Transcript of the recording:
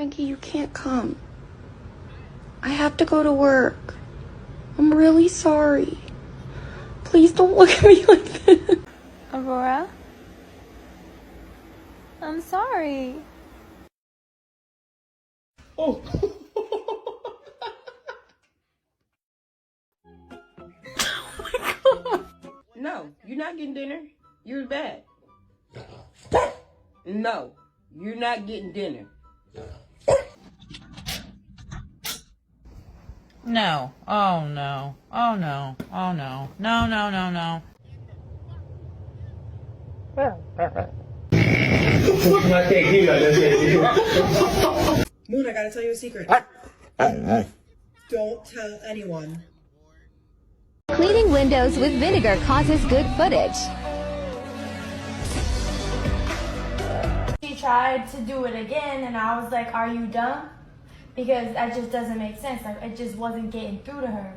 Frankie, you can't come. I have to go to work. I'm really sorry. Please don't look at me like this. Aurora? I'm sorry. Oh. No, you're not getting dinner. You're bad. No, you're not getting dinner. No. Oh no. Oh no. Oh no. No, no, no, no. Moon, I gotta tell you a secret. Don't tell anyone. Cleaning windows with vinegar causes good footage. She tried to do it again, and I was like, are you dumb? Because that just doesn't make sense. Like, it just wasn't getting through to her.